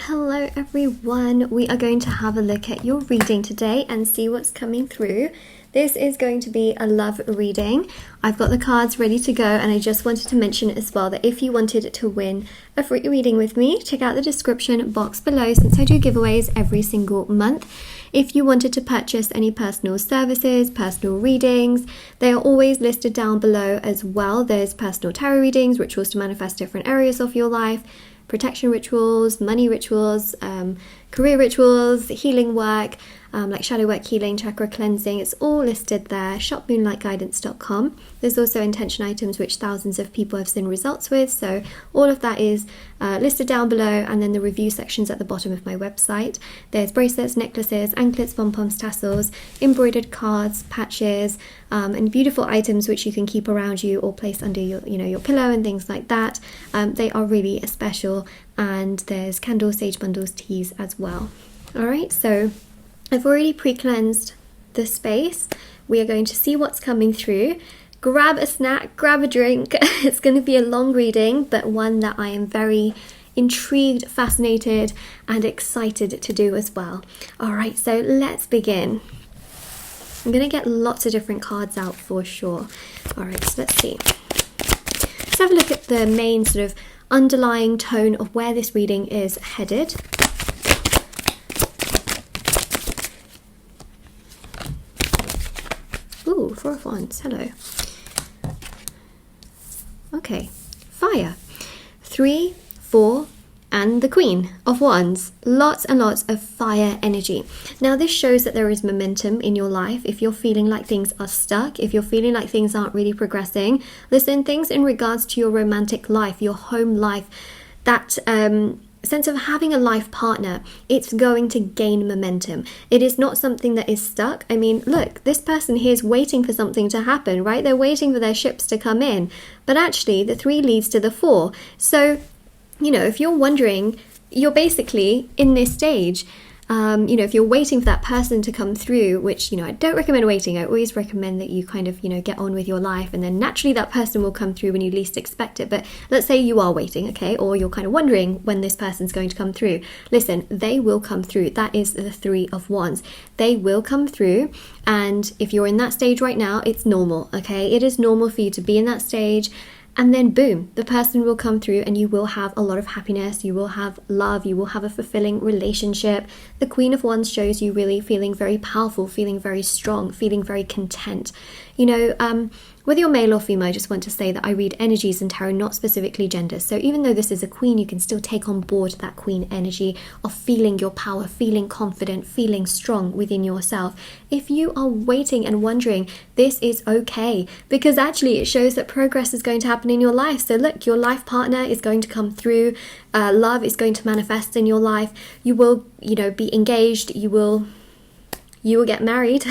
Hello everyone, we are going to have a look at your reading today and see what's coming through. This is going to be a love reading. I've got the cards ready to go, and I just wanted to mention as well that if you wanted to win a free reading with me, check out the description box below since I do giveaways every single month. If you wanted to purchase any personal services, personal readings, they are always listed down below as well. There's personal tarot readings, rituals to manifest different areas of your life, protection rituals, money rituals, career rituals, healing work, like shadow work, healing, chakra cleansing. It's all listed there. Shop moonlightguidance.com. There's also intention items which thousands of people have seen results with, so all of that is listed down below, and then the review section's at the bottom of my website. There's bracelets, necklaces, anklets, pom-poms, tassels, embroidered cards, patches, and beautiful items which you can keep around you or place under your your pillow and things like that. They are really special, and there's candles, sage bundles, teas as well. Alright, so I've already pre-cleansed the space. We are going to see what's coming through. Grab a snack, grab a drink. It's going to be a long reading, but one that I am very intrigued, fascinated, and excited to do as well. Alright, so let's begin. I'm going to get lots of different cards out for sure. Alright, so let's see. Let's have a look at the main sort of underlying tone of where this reading is headed. Ooh, Four of Wands, hello. Okay, fire. 3, 4, and the Queen of Wands. Lots and lots of fire energy. Now this shows that there is momentum in your life. If you're feeling like things are stuck, if you're feeling like things aren't really progressing, listen, things in regards to your romantic life, your home life, that sense of having a life partner, it's going to gain momentum. It is not something that is stuck. I mean, look, this person here is waiting for something to happen, right? They're waiting for their ships to come in. But actually, the 3 leads to the 4. So, if you're wondering, you're basically in this stage. If you're waiting for that person to come through, which, I don't recommend waiting. I always recommend that you kind of, get on with your life, and then naturally that person will come through when you least expect it. But let's say you are waiting, okay, or you're kind of wondering when this person's going to come through. Listen, they will come through. That is the 3 of Wands. They will come through, and if you're in that stage right now, it's normal, okay? It is normal for you to be in that stage. And then boom, the person will come through and you will have a lot of happiness, you will have love, you will have a fulfilling relationship. The Queen of Wands shows you really feeling very powerful, feeling very strong, feeling very content. Whether you're male or female, I just want to say that I read energies in tarot, not specifically genders. So even though this is a queen, you can still take on board that queen energy of feeling your power, feeling confident, feeling strong within yourself. If you are waiting and wondering, this is okay, because actually it shows that progress is going to happen in your life. So look, your life partner is going to come through. Love is going to manifest in your life. You will, be engaged. You will get married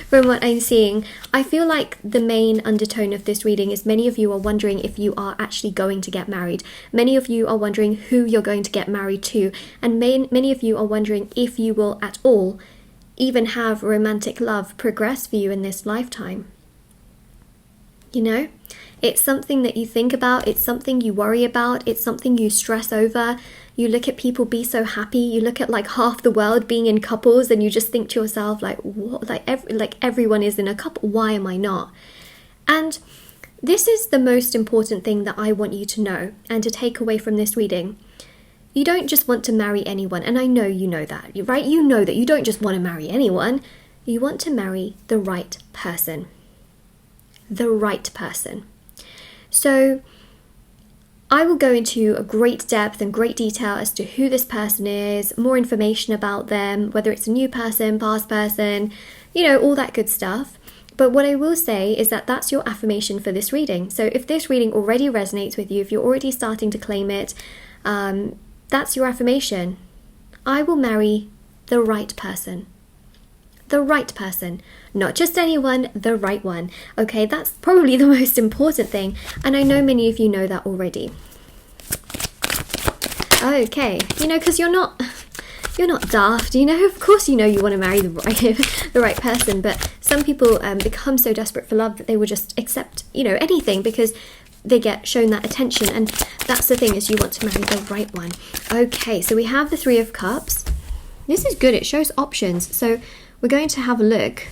from what I'm seeing. I feel like the main undertone of this reading is many of you are wondering if you are actually going to get married. Many of you are wondering who you're going to get married to. And many of you are wondering if you will at all even have romantic love progress for you in this lifetime. It's something that you think about, it's something you worry about, it's something you stress over. You look at people be so happy, you look at like half the world being in couples, and you just think to yourself, like, what? Like everyone is in a couple, why am I not? And this is the most important thing that I want you to know and to take away from this reading. You don't just want to marry anyone, and I know you know that, right? You know that you don't just want to marry anyone. You want to marry the right person. The right person. So I will go into a great depth and great detail as to who this person is, more information about them, whether it's a new person, past person, all that good stuff. But what I will say is that that's your affirmation for this reading. So if this reading already resonates with you, if you're already starting to claim it, that's your affirmation. I will marry the right person. The right person, not just anyone, the right one. Okay, that's probably the most important thing, and I know many of you know that already. Okay, because you're not daft, of course you want to marry the right person, but some people become so desperate for love that they will just accept anything, because they get shown that attention. And that's the thing, is you want to marry the right one. Okay, so we have the Three of Cups. This is good. It shows options. So we're going to have a look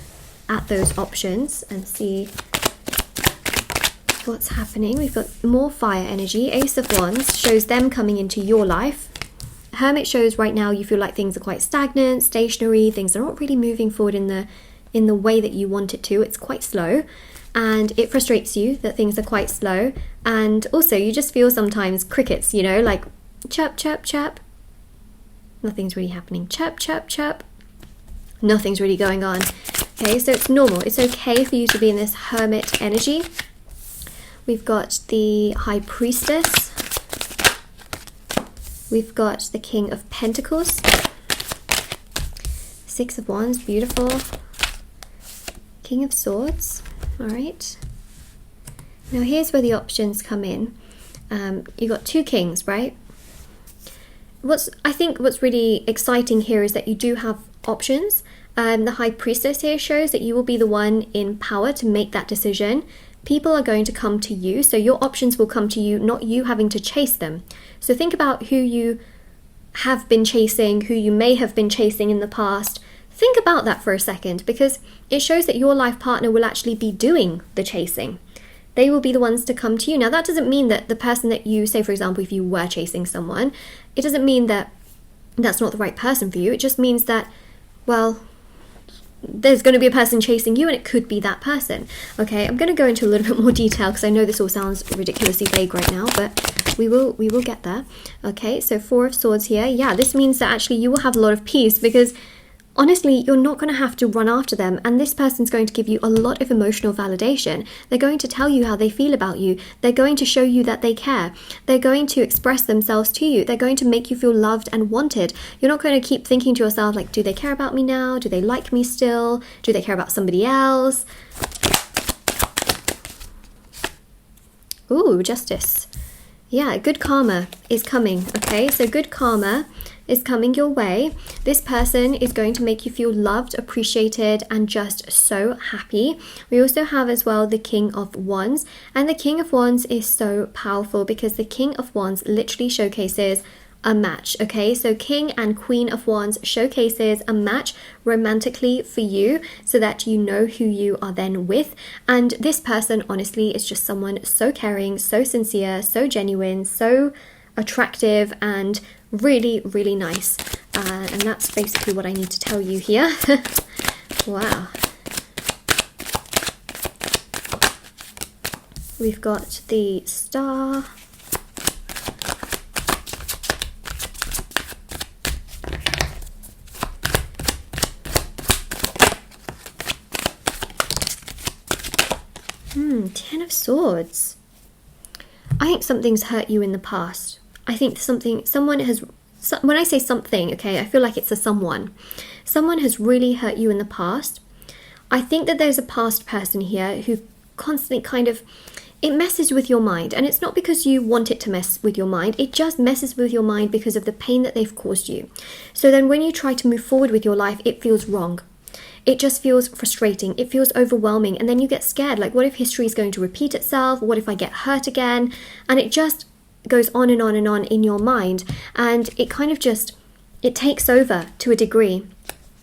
at those options and see what's happening. We've got more fire energy. Ace of Wands shows them coming into your life. Hermit shows right now you feel like things are quite stagnant, stationary, things are not really moving forward in the way that you want it to. It's quite slow, and it frustrates you that things are quite slow. And also you just feel sometimes crickets, you know, like chirp, chirp, chirp. Nothing's really happening. Chirp, chirp, chirp. Nothing's really going on. Okay, so it's normal. It's okay for you to be in this Hermit energy. We've got the High Priestess. We've got the King of Pentacles. Six of Wands, beautiful. King of Swords. All right. Now here's where the options come in. You've got two kings, right? I think what's really exciting here is that you do have options. The High Priestess here shows that you will be the one in power to make that decision. People are going to come to you, so your options will come to you, not you having to chase them. So think about who you have been chasing, who you may have been chasing in the past. Think about that for a second, because it shows that your life partner will actually be doing the chasing. They will be the ones to come to you. Now, that doesn't mean that the person that you, say for example, if you were chasing someone, it doesn't mean that that's not the right person for you. It just means that, well, there's going to be a person chasing you, and it could be that person. Okay, I'm going to go into a little bit more detail because I know this all sounds ridiculously vague right now, but we will get there. Okay, so Four of Swords here. Yeah, this means that actually you will have a lot of peace, because honestly, you're not going to have to run after them, and this person's going to give you a lot of emotional validation. They're going to tell you how they feel about you. They're going to show you that they care. They're going to express themselves to you. They're going to make you feel loved and wanted. You're not going to keep thinking to yourself, like, do they care about me now? Do they like me still? Do they care about somebody else? Ooh, Justice. Yeah, good karma is coming, okay? So good karma is coming your way. This person is going to make you feel loved, appreciated, and just so happy. We also have as well the King of Wands, and the King of Wands is so powerful because the King of Wands literally showcases a match. Okay, so King and Queen of Wands showcases a match romantically for you, so that you know who you are then with. And this person honestly is just someone so caring, so sincere, so genuine, so attractive, and really, really nice. And that's basically what I need to tell you here. Wow. We've got the Star. Ten of Swords. I think something's hurt you in the past. I think someone has, when I say something, okay, I feel like it's a someone. Someone has really hurt you in the past. I think that there's a past person here who constantly it messes with your mind. And it's not because you want it to mess with your mind. It just messes with your mind because of the pain that they've caused you. So then when you try to move forward with your life, it feels wrong. It just feels frustrating. It feels overwhelming. And then you get scared. Like, what if history is going to repeat itself? What if I get hurt again? And it just goes on and on and on in your mind. And it kind of just, it takes over to a degree.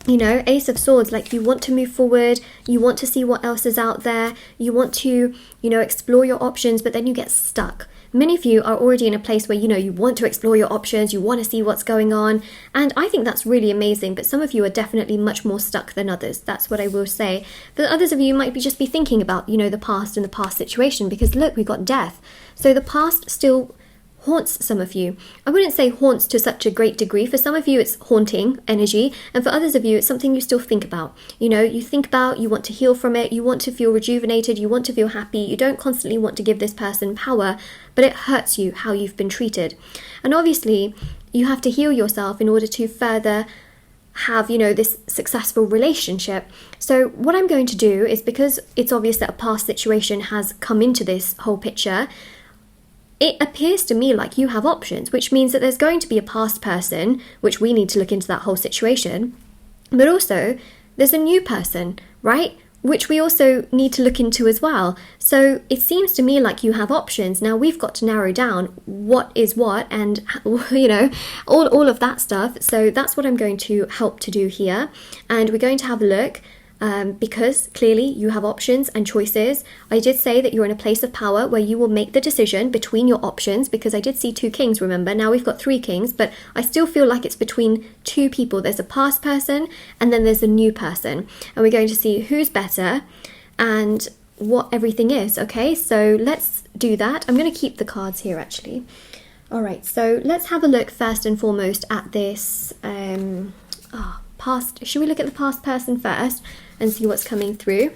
You know, Ace of Swords, like, you want to move forward. You want to see what else is out there. You want to, you know, explore your options, but then you get stuck. Many of you are already in a place where, you know, you want to explore your options, you want to see what's going on, and I think that's really amazing, but some of you are definitely much more stuck than others. That's what I will say. But others of you might just be thinking about, you know, the past and the past situation, because look, we've got death. So the past still haunts some of you. I wouldn't say haunts to such a great degree. For some of you, it's haunting energy, and for others of you, it's something you still think about. You know, you think about, you want to heal from it, you want to feel rejuvenated, you want to feel happy, you don't constantly want to give this person power, but it hurts you how you've been treated. And obviously, you have to heal yourself in order to further have, you know, this successful relationship. So what I'm going to do is, because it's obvious that a past situation has come into this whole picture, it appears to me like you have options, which means that there's going to be a past person, which we need to look into that whole situation, but also there's a new person, right? which we also need to look into as well. So it seems to me like you have options. Now we've got to narrow down what is what and, you know, all of that stuff. So that's what I'm going to help to do here. And we're going to have a look because clearly you have options and choices. I did say that you're in a place of power where you will make the decision between your options, because I did see 2 kings, remember? Now we've got 3 kings, but I still feel like it's between 2 people. There's a past person and then there's a new person. And we're going to see who's better and what everything is, okay? So let's do that. I'm going to keep the cards here actually. All right, so let's have a look first and foremost at this past. Should we look at the past person first and see what's coming through?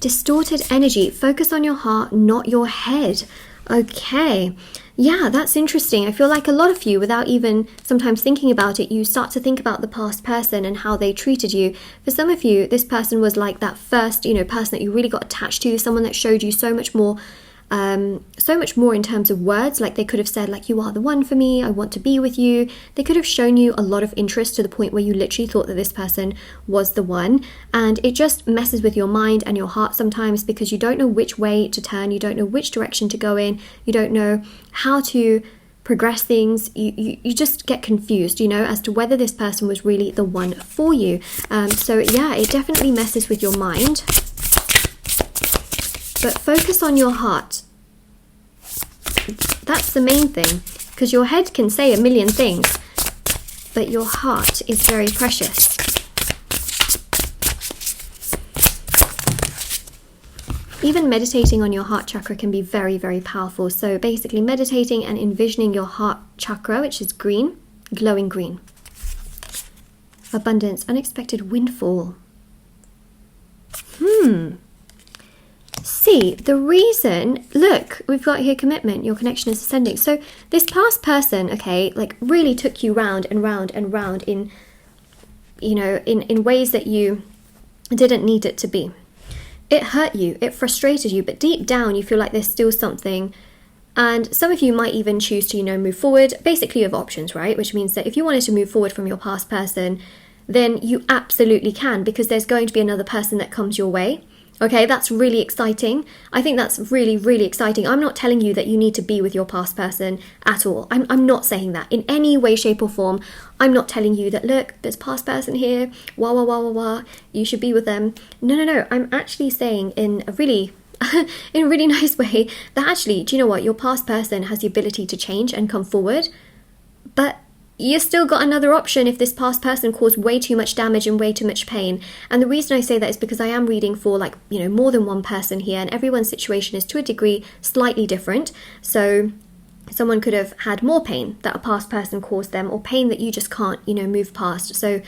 Distorted energy. Focus on your heart, not your head. Okay. Yeah, that's interesting. I feel like a lot of you, without even sometimes thinking about it, you start to think about the past person and how they treated you. For some of you, this person was like that first, you know, person that you really got attached to, someone that showed you so much more in terms of words. Like they could have said, like, you are the one for me, I want to be with you. They could have shown you a lot of interest to the point where you literally thought that this person was the one. And it just messes with your mind and your heart sometimes, because you don't know which way to turn, you don't know which direction to go in, you don't know how to progress things. You just get confused, you know, as to whether this person was really the one for you. So yeah, it definitely messes with your mind. But focus on your heart. That's the main thing, because your head can say a million things, but your heart is very precious. Even meditating on your heart chakra can be very, very powerful. So basically meditating and envisioning your heart chakra, which is green, glowing green. Abundance, unexpected windfall. See, the reason, look, we've got here commitment, your connection is ascending. So this past person, okay, like really took you round and round and round in, you know, in ways that you didn't need it to be. It hurt you, it frustrated you, but deep down you feel like there's still something. And some of you might even choose to, you know, move forward. Basically you have options, right? Which means that if you wanted to move forward from your past person, then you absolutely can, because there's going to be another person that comes your way. Okay, that's really exciting. I think that's really, really exciting. I'm not telling you that you need to be with your past person at all. I'm not saying that in any way, shape or form. I'm not telling you that, look, there's past person here, you should be with them. No. I'm actually saying in a really nice way that actually, do you know what? Your past person has the ability to change and come forward, but you still got another option if this past person caused way too much damage and way too much pain. And the reason I say that is because I am reading for, like, you know, more than one person here, and everyone's situation is to a degree slightly different. So someone could have had more pain that a past person caused them, or pain that you just can't, you know, move past. So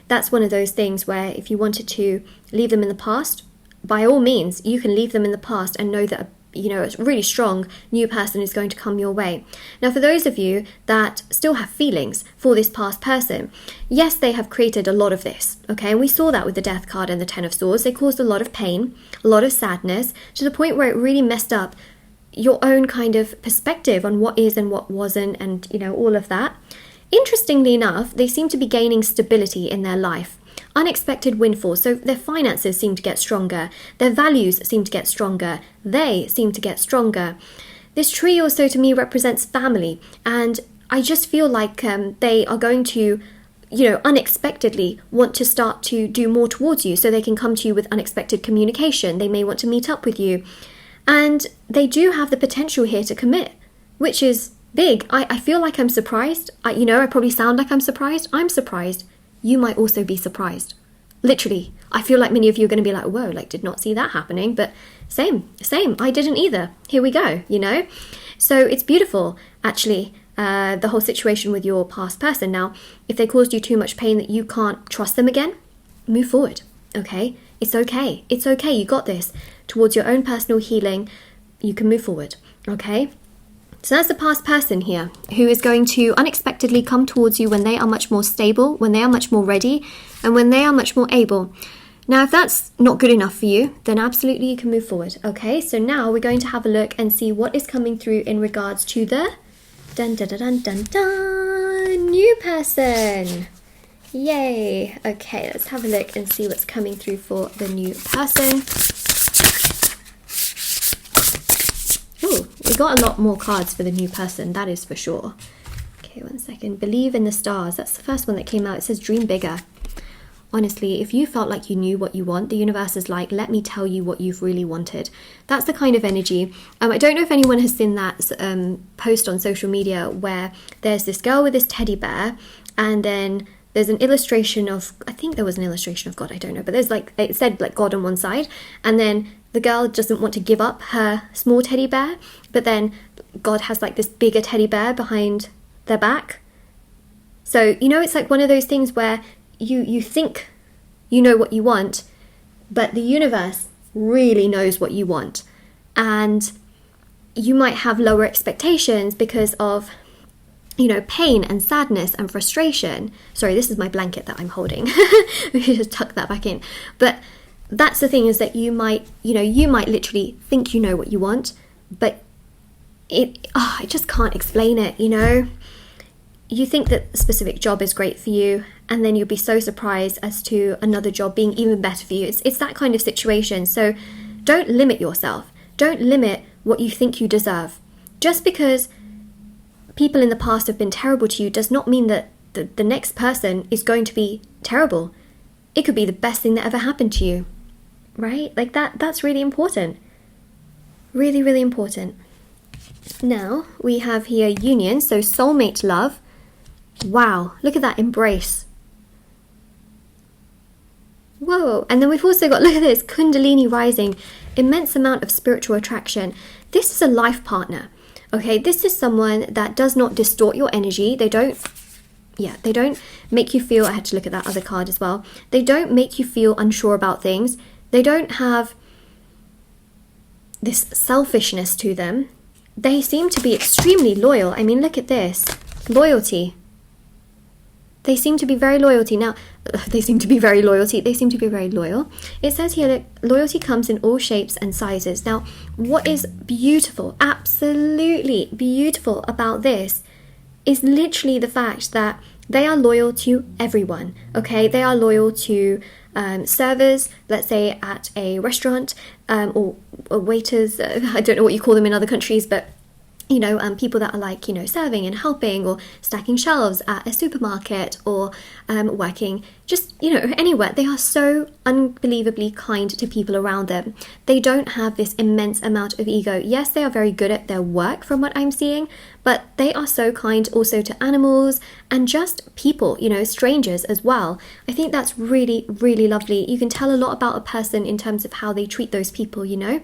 that's one of those things where if you wanted to leave them in the past, by all means, you can leave them in the past and know that, you know, a really strong new person is going to come your way. Now, for those of you that still have feelings for this past person, yes, they have created a lot of this, okay? And we saw that with the Death card and the Ten of Swords. They caused a lot of pain, a lot of sadness, to the point where it really messed up your own kind of perspective on what is and what wasn't, and, you know, all of that. Interestingly enough, they seem to be gaining stability in their life. Unexpected windfall, so their finances seem to get stronger, their values seem to get stronger, they seem to get stronger. This tree also to me represents family, and I just feel like they are going to, you know, unexpectedly want to start to do more towards you, so they can come to you with unexpected communication. They may want to meet up with you, and they do have the potential here to commit, which is big. I feel like I'm surprised. I probably sound like I'm surprised. I'm surprised. You might also be surprised. Literally, I feel like many of you are going to be like, whoa, like, did not see that happening. But same, I didn't either. Here we go, you know? So it's beautiful, actually, the whole situation with your past person. Now, if they caused you too much pain that you can't trust them again, move forward, okay? It's okay. It's okay. You got this. Towards your own personal healing, you can move forward, okay? So that's the past person here, who is going to unexpectedly come towards you when they are much more stable, when they are much more ready, and when they are much more able. Now, if that's not good enough for you, then absolutely you can move forward. Okay, so now we're going to have a look and see what is coming through in regards to the new person. Yay. Okay, let's have a look and see what's coming through for the new person. Oh, we got a lot more cards for the new person, that is for sure. Okay, one second. Believe in the stars. That's the first one that came out. It says dream bigger. Honestly, if you felt like you knew what you want, the universe is like, let me tell you what you've really wanted. That's the kind of energy. I don't know if anyone has seen that post on social media where there's this girl with this teddy bear, and then there's an illustration of, I think there was an illustration of God, I don't know, but there's like, it said like God on one side, and then the girl doesn't want to give up her small teddy bear, but then God has like this bigger teddy bear behind their back. So, you know, it's like one of those things where you think you know what you want, but the universe really knows what you want. And you might have lower expectations because of, you know, pain and sadness and frustration. Sorry, this is my blanket that I'm holding. We should just tuck that back in. But that's the thing, is that you might literally think you know what you want, but I just can't explain it, you know. You think that a specific job is great for you, and then you'll be so surprised as to another job being even better for you. It's that kind of situation. So don't limit yourself. Don't limit what you think you deserve. Just because people in the past have been terrible to you does not mean that the next person is going to be terrible. It could be the best thing that ever happened to you, right? Like that's really important. Really, really important. Now we have here union, so soulmate love. Wow, look at that embrace. Whoa, and then we've also got, look at this, Kundalini rising, immense amount of spiritual attraction. This is a life partner, okay? This is someone that does not distort your energy. They don't make you feel, I had to look at that other card as well. They don't make you feel unsure about things. They don't have this selfishness to them. They seem to be extremely loyal. I mean, look at this, loyalty. They seem to be very loyal. They seem to be very loyal. It says here that loyalty comes in all shapes and sizes. Now, what is beautiful, absolutely beautiful about this is literally the fact that they are loyal to everyone, okay? They are loyal to servers, let's say at a restaurant, or waiters, I don't know what you call them in other countries, but you know, people that are like, you know, serving and helping or stacking shelves at a supermarket or working just, you know, anywhere. They are so unbelievably kind to people around them. They don't have this immense amount of ego. Yes, they are very good at their work from what I'm seeing, but they are so kind also to animals and just people, you know, strangers as well. I think that's really, really lovely. You can tell a lot about a person in terms of how they treat those people, you know.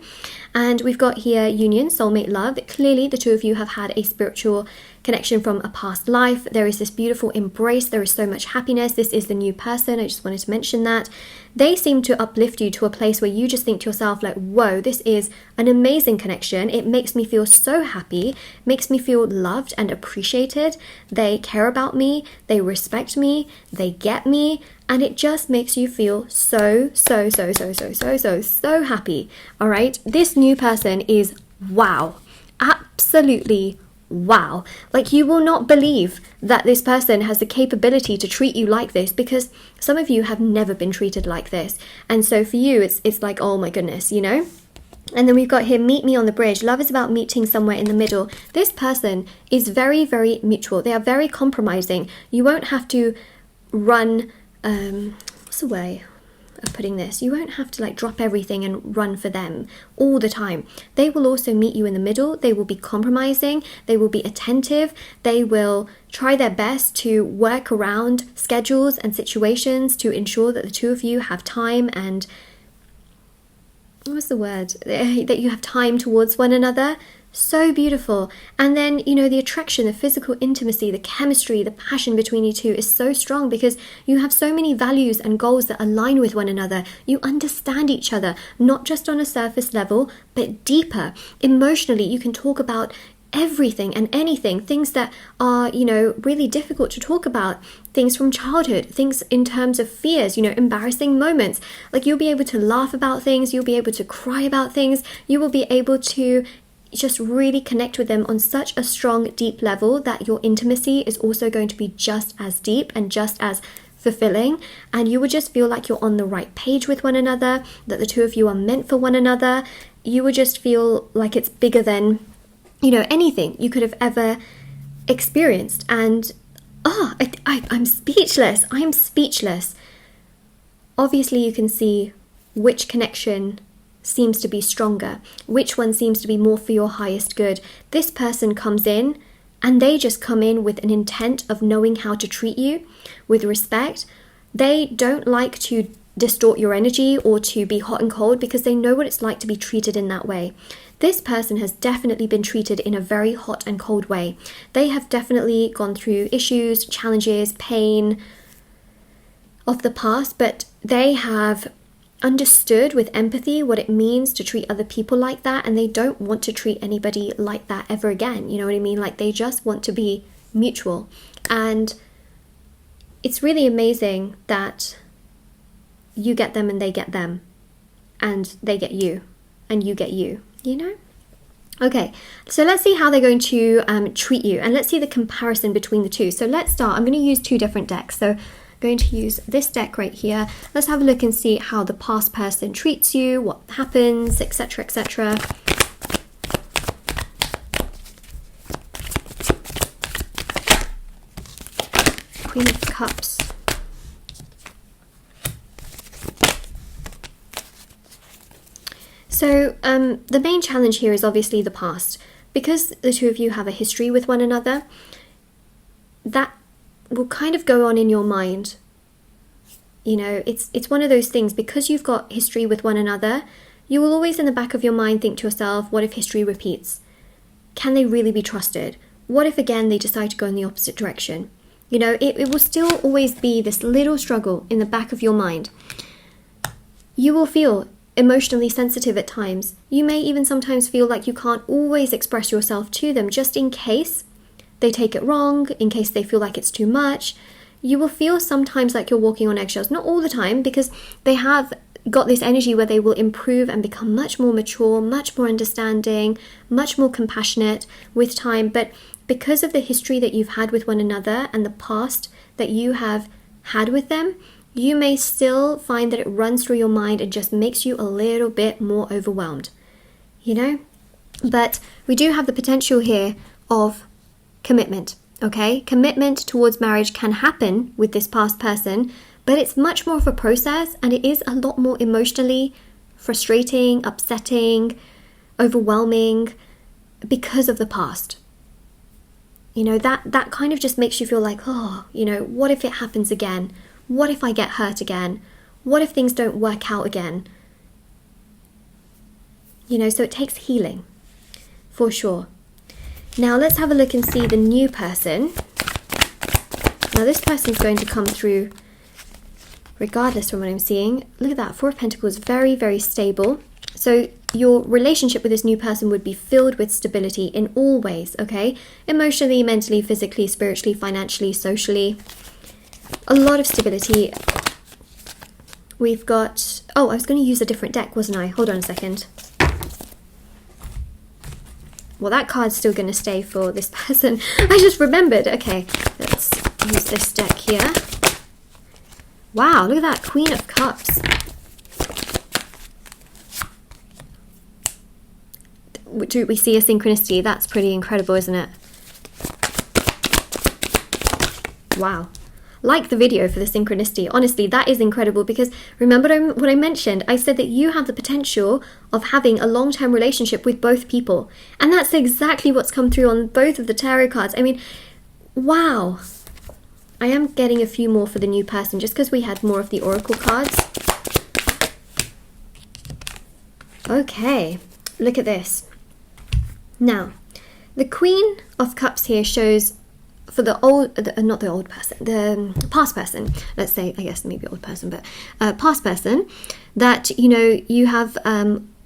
And we've got here union, soulmate love. Clearly, the two of you have had a spiritual connection from a past life. There is this beautiful embrace. There is so much happiness. This is the new person. I just wanted to mention that. They seem to uplift you to a place where you just think to yourself like, whoa, this is an amazing connection. It makes me feel so happy, makes me feel loved and appreciated. They care about me, they respect me, they get me, and it just makes you feel so happy. All right, this new person is wow, absolutely wow. Like, you will not believe that this person has the capability to treat you like this, because some of you have never been treated like this, and so for you it's like, oh my goodness, you know. And then we've got here, meet me on the bridge. Love is about meeting somewhere in the middle. This person is very, very mutual. They are very compromising. You won't have to run, what's the way of putting this? You won't have to like drop everything and run for them all the time. They will also meet you in the middle. They will be compromising. They will be attentive. They will try their best to work around schedules and situations to ensure that the two of you have time and that you have time towards one another. So beautiful. And then, you know, the attraction, the physical intimacy, the chemistry, the passion between you two is so strong because you have so many values and goals that align with one another. You understand each other, not just on a surface level, but deeper. Emotionally, you can talk about everything and anything, things that are, you know, really difficult to talk about, things from childhood, things in terms of fears, you know, embarrassing moments. Like, you'll be able to laugh about things, you'll be able to cry about things, you will be able to just really connect with them on such a strong, deep level that your intimacy is also going to be just as deep and just as fulfilling, and you would just feel like you're on the right page with one another, that the two of you are meant for one another. You would just feel like it's bigger than, anything you could have ever experienced. And I'm speechless. I'm speechless. Obviously, you can see which connection seems to be stronger, which one seems to be more for your highest good. This person comes in and they just come in with an intent of knowing how to treat you with respect. They don't like to distort your energy or to be hot and cold because they know what it's like to be treated in that way. This person has definitely been treated in a very hot and cold way. They have definitely gone through issues, challenges, pain of the past, but they have understood with empathy what it means to treat other people like that, and they don't want to treat anybody like that ever again. You know what I mean? Like, they just want to be mutual. And it's really amazing that you get them and they get them, and they get you and you get you, Okay, so let's see how they're going to treat you, and let's see the comparison between the two. So let's start. I'm going to use two different decks. So going to use this deck right here. Let's have a look and see how the past person treats you, what happens, etc., etc. Queen of Cups. So the main challenge here is obviously the past. Because the two of you have a history with one another, that will kind of go on in your mind. It's one of those things, because you've got history with one another, you will always in the back of your mind think to yourself, what if history repeats? Can they really be trusted? What if again they decide to go in the opposite direction? It will still always be this little struggle in the back of your mind. You will feel emotionally sensitive at times. You may even sometimes feel like you can't always express yourself to them, just in case they take it wrong, in case they feel like it's too much. You will feel sometimes like you're walking on eggshells. Not all the time, because they have got this energy where they will improve and become much more mature, much more understanding, much more compassionate with time. But because of the history that you've had with one another and the past that you have had with them, you may still find that it runs through your mind and just makes you a little bit more overwhelmed, But we do have the potential here of commitment, okay? Commitment towards marriage can happen with this past person, but it's much more of a process, and it is a lot more emotionally frustrating, upsetting, overwhelming because of the past. That kind of just makes you feel like, what if it happens again? What if I get hurt again? What if things don't work out again? So it takes healing, for sure. Now let's have a look and see the new person. Now this person's going to come through regardless from what I'm seeing. Look at that, Four of Pentacles, very, very stable. So your relationship with this new person would be filled with stability in all ways, okay? Emotionally, mentally, physically, spiritually, financially, socially. A lot of stability. We've got... I was going to use a different deck, wasn't I? Hold on a second. Well, that card's still going to stay for this person. I just remembered. Okay, let's use this deck here. Wow, look at that. Queen of Cups. Do we see a synchronicity? That's pretty incredible, isn't it? Wow. Like the video for the synchronicity. Honestly, that is incredible, because remember what I mentioned? I said that you have the potential of having a long-term relationship with both people. And that's exactly what's come through on both of the tarot cards. I mean, wow. I am getting a few more for the new person just because we had more of the oracle cards. Okay, look at this. Now, the Queen of Cups here shows, for the past person, let's say, I guess maybe old person, but past person, that, you have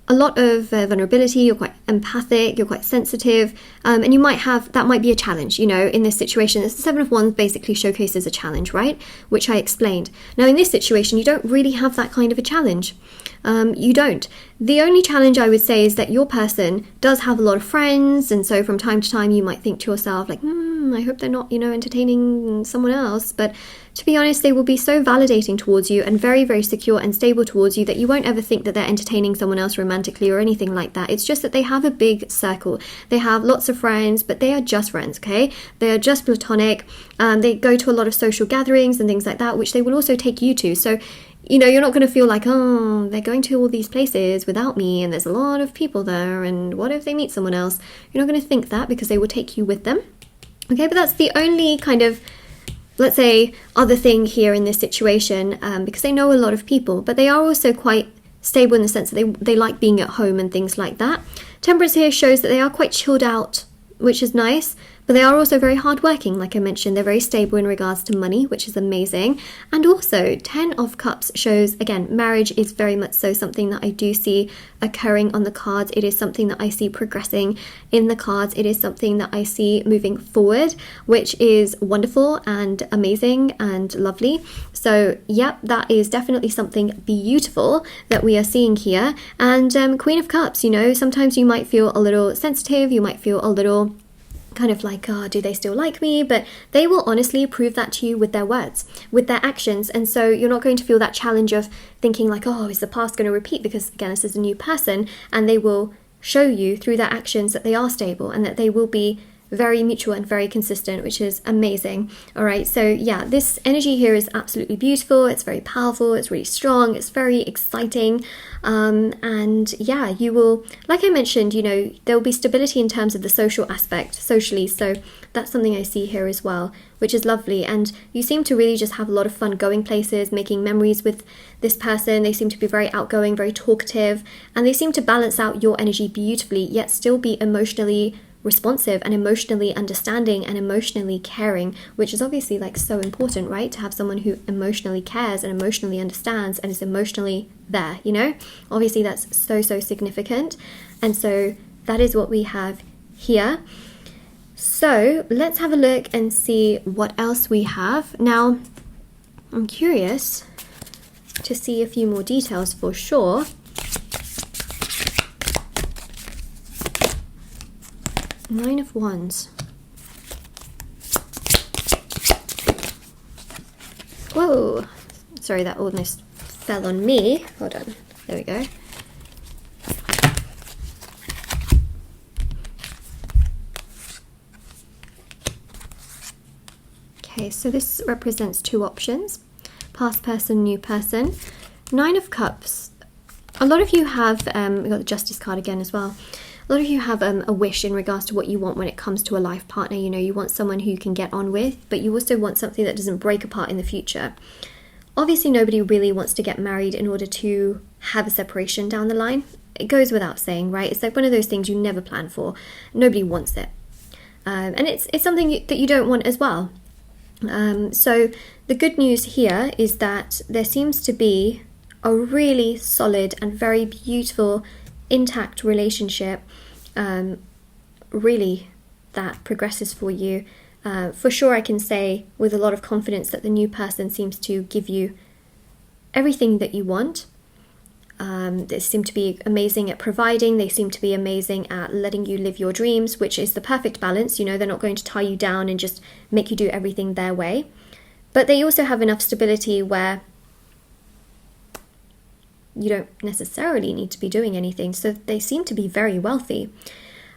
a lot of vulnerability, you're quite empathic, you're quite sensitive, and you might have, that might be a challenge, you know, in this situation. The Seven of Wands basically showcases a challenge, right? Which I explained. Now in this situation, you don't really have that kind of a challenge. You don't. The only challenge I would say is that your person does have a lot of friends, and so from time to time you might think to yourself like, I hope they're not, you know, entertaining someone else. But to be honest, they will be so validating towards you and very, very secure and stable towards you that you won't ever think that they're entertaining someone else romantically or anything like that. It's just that they have a big circle. They have lots of friends, but they are just friends, okay? They are just platonic. They go to a lot of social gatherings and things like that, which they will also take you to. So, you know, you're not going to feel like, oh, they're going to all these places without me and there's a lot of people there and what if they meet someone else? You're not going to think that because they will take you with them. Okay, but that's the only kind of, let's say, other thing here in this situation, because they know a lot of people, but they are also quite stable in the sense that they like being at home and things like that. Temperance here shows that they are quite chilled out, which is nice, but they are also very hardworking. Like I mentioned, they're very stable in regards to money, which is amazing. And also, 10 of Cups shows, again, marriage is very much so something that I do see occurring on the cards. It is something that I see progressing in the cards. It is something that I see moving forward, which is wonderful and amazing and lovely. So, yep, that is definitely something beautiful that we are seeing here. And Queen of Cups, you know, sometimes you might feel a little sensitive, you might feel a little kind of like, oh, do they still like me? But they will honestly prove that to you with their words, with their actions. And so you're not going to feel that challenge of thinking like, oh, is the past going to repeat? Because again, this is a new person, and they will show you through their actions that they are stable and that they will be very mutual and very consistent, which is amazing. All right, so yeah, this energy here is absolutely beautiful. It's very powerful, it's really strong, it's very exciting, and yeah, you will, like I mentioned, you know, there will be stability in terms of the social aspect, socially, so that's something I see here as well, which is lovely. And you seem to really just have a lot of fun going places, making memories with this person. They seem to be very outgoing, very talkative, and they seem to balance out your energy beautifully, yet still be emotionally responsive and emotionally understanding and emotionally caring, which is obviously like so important, right? To have someone who emotionally cares and emotionally understands and is emotionally there, you know? Obviously that's so significant. And so that is what we have here. So let's have a look and see what else we have. Now, I'm curious to see a few more details for sure. Nine of Wands. Whoa, sorry, that almost fell on me. Hold on, there we go. Okay, so this represents two options: past person, new person. Nine of Cups. A lot of you have, we got the Justice card again as well. A lot of you have a wish in regards to what you want when it comes to a life partner. You know, you want someone who you can get on with, but you also want something that doesn't break apart in the future. Obviously, nobody really wants to get married in order to have a separation down the line. It goes without saying, right? It's like one of those things you never plan for. Nobody wants it. And it's something that you don't want as well. So the good news here is that there seems to be a really solid and very beautiful intact relationship, really, that progresses for you. For sure, I can say with a lot of confidence that the new person seems to give you everything that you want. They seem to be amazing at providing. They seem to be amazing at letting you live your dreams, which is the perfect balance. You know, they're not going to tie you down and just make you do everything their way. But they also have enough stability where you don't necessarily need to be doing anything. So they seem to be very wealthy.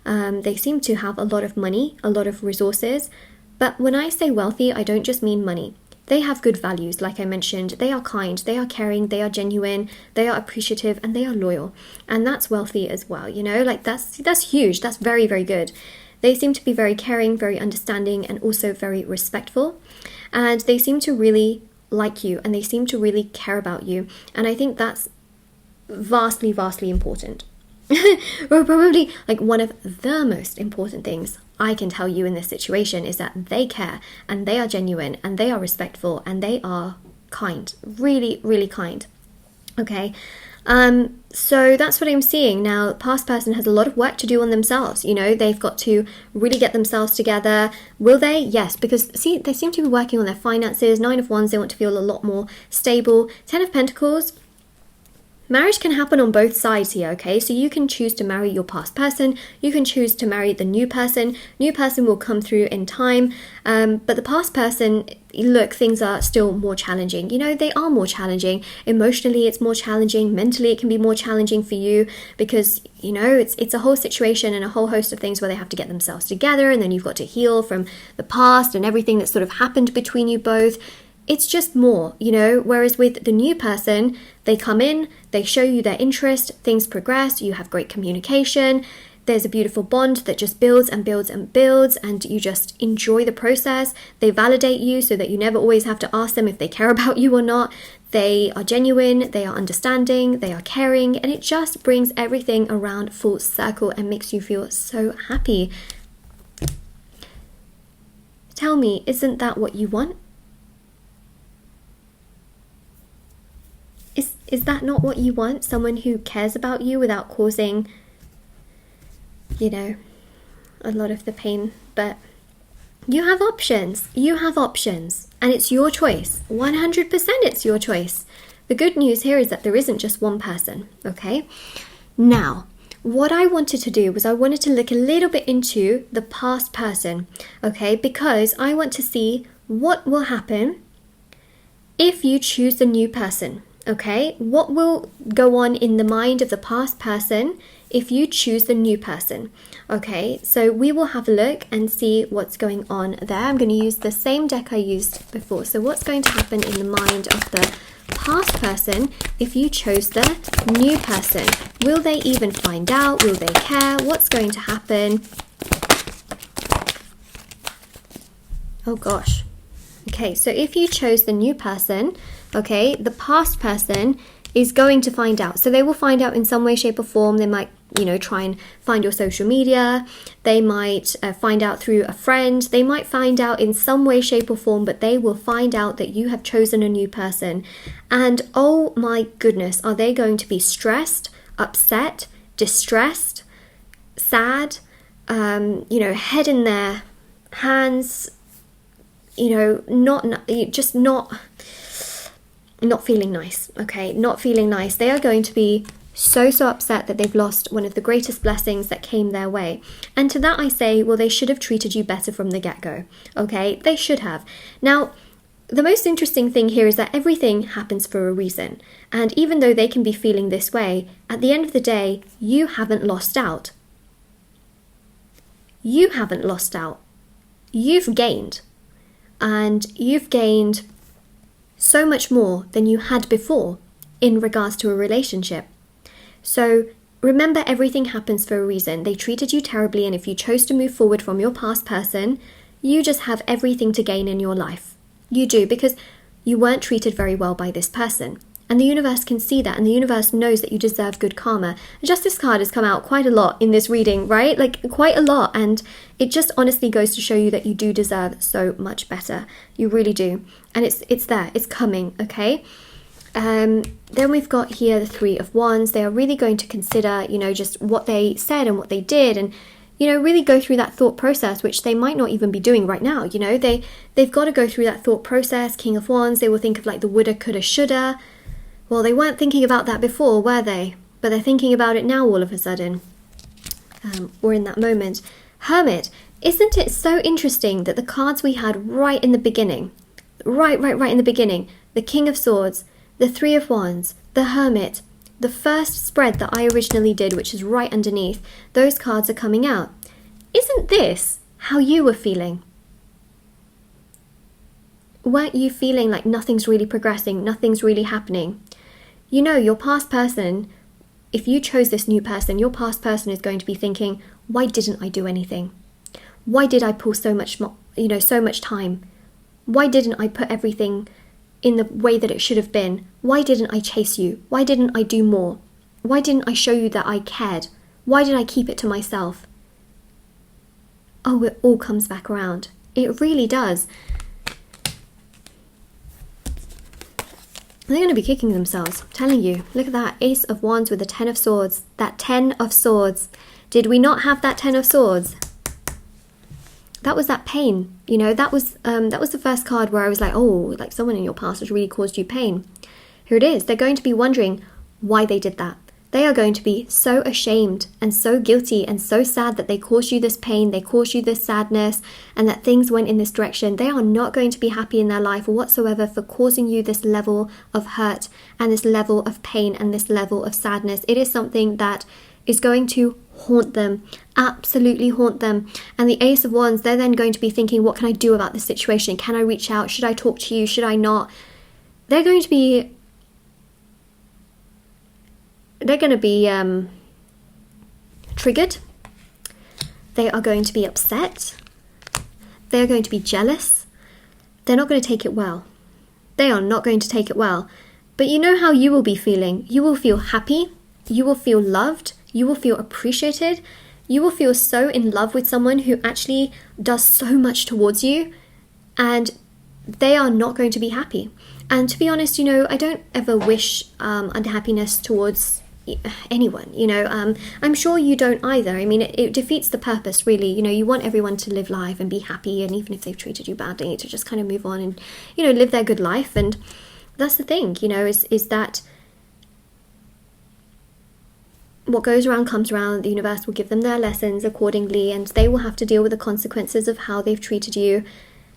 They seem to have a lot of money, a lot of resources. But when I say wealthy, I don't just mean money. They have good values, like I mentioned. They are kind, they are caring, they are genuine, they are appreciative, and they are loyal. And that's wealthy as well, you know? Like that's huge. That's very, very good. They seem to be very caring, very understanding, and also very respectful. And they seem to really like you, and they seem to really care about you. And I think that's vastly important. Or probably like one of the most important things I can tell you in this situation is that they care, and they are genuine, and they are respectful, and they are kind, really kind. Okay, So that's what I'm seeing. Now, the past person has a lot of work to do on themselves. You know, they've got to really get themselves together. Will they? Yes, because see, they seem to be working on their finances. 9 of Wands, they want to feel a lot more stable. 10 of Pentacles, marriage can happen on both sides here, okay? So you can choose to marry your past person. You can choose to marry the new person. New person will come through in time. But the past person, look, things are still more challenging. You know, they are more challenging. Emotionally, it's more challenging. Mentally, it can be more challenging for you because, you know, it's a whole situation and a whole host of things where they have to get themselves together, and then you've got to heal from the past and everything that sort of happened between you both. It's just more, you know, whereas with the new person, they come in, they show you their interest, things progress, you have great communication, there's a beautiful bond that just builds and builds and builds, and you just enjoy the process. They validate you so that you never always have to ask them if they care about you or not. They are genuine, they are understanding, they are caring, and it just brings everything around full circle and makes you feel so happy. Tell me, isn't that what you want? Is that not what you want? Someone who cares about you without causing, you know, a lot of the pain. But you have options. You have options. And it's your choice. 100% it's your choice. The good news here is that there isn't just one person, okay? Now, what I wanted to do was I wanted to look a little bit into the past person, okay? Because I want to see what will happen if you choose the new person. Okay, what will go on in the mind of the past person if you choose the new person? Okay, so we will have a look and see what's going on there. I'm going to use the same deck I used before. So what's going to happen in the mind of the past person if you chose the new person? Will they even find out? Will they care? What's going to happen? Oh gosh. Okay, so if you chose the new person, okay, the past person is going to find out. So they will find out in some way, shape or form. They might, you know, try and find your social media. They might find out through a friend. They might find out in some way, shape or form, but they will find out that you have chosen a new person. And oh my goodness, are they going to be stressed, upset, distressed, sad, you know, head in their hands, you know, not feeling nice, okay? Not feeling nice. They are going to be so upset that they've lost one of the greatest blessings that came their way. And to that I say, well, they should have treated you better from the get-go, okay? They should have. Now, the most interesting thing here is that everything happens for a reason. And even though they can be feeling this way, at the end of the day, you haven't lost out. You haven't lost out. You've gained. And you've gained so much more than you had before in regards to a relationship. So remember, everything happens for a reason. They treated you terribly, and if you chose to move forward from your past person, you just have everything to gain in your life. You do, because you weren't treated very well by this person. And the universe can see that, and the universe knows that you deserve good karma. The Justice card has come out quite a lot in this reading, right? Like, quite a lot. And it just honestly goes to show you that you do deserve so much better. You really do. And it's there. It's coming, okay? Then we've got here the 3 of Wands. They are really going to consider, you know, just what they said and what they did, and, you know, really go through that thought process, which they might not even be doing right now. You know, they've got to go through that thought process. King of Wands, they will think of like the woulda, coulda, shoulda. Well, they weren't thinking about that before, were they? But they're thinking about it now all of a sudden. Or in that moment. Hermit, isn't it so interesting that the cards we had right in the beginning, right in the beginning, the King of Swords, the 3 of Wands, the Hermit, the first spread that I originally did, which is right underneath, those cards are coming out. Isn't this how you were feeling? Weren't you feeling like nothing's really progressing, nothing's really happening? You know, your past person, if you chose this new person, your past person is going to be thinking, why didn't I do anything? Why did I pull so much time? Why didn't I put everything in the way that it should have been? Why didn't I chase you? Why didn't I do more? Why didn't I show you that I cared? Why did I keep it to myself? Oh, it all comes back around. It really does. they're going to be kicking themselves. I'm telling you. Look at that. Ace of Wands with the 10 of Swords. That 10 of Swords. Did we not have that 10 of Swords? That was that pain. You know, that was the first card where I was like, oh, like someone in your past has really caused you pain. Here it is. They're going to be wondering why they did that. They are going to be so ashamed and so guilty and so sad that they caused you this pain, they caused you this sadness, and that things went in this direction. They are not going to be happy in their life whatsoever for causing you this level of hurt and this level of pain and this level of sadness. It is something that is going to haunt them, absolutely haunt them. And the Ace of Wands, they're then going to be thinking, what can I do about this situation? Can I reach out? Should I talk to you? Should I not? They're going to be triggered. They are going to be upset. They are going to be jealous. They're not going to take it well. They are not going to take it well. But you know how you will be feeling. You will feel happy. You will feel loved. You will feel appreciated. You will feel so in love with someone who actually does so much towards you, and they are not going to be happy. And to be honest, you know, I don't ever wish unhappiness towards anyone, you know. I'm sure you don't either. I mean, it defeats the purpose, really. You know, you want everyone to live life and be happy, and even if they've treated you badly, to just kind of move on and, you know, live their good life. And that's the thing, you know, is that what goes around comes around. The universe will give them their lessons accordingly, and they will have to deal with the consequences of how they've treated you.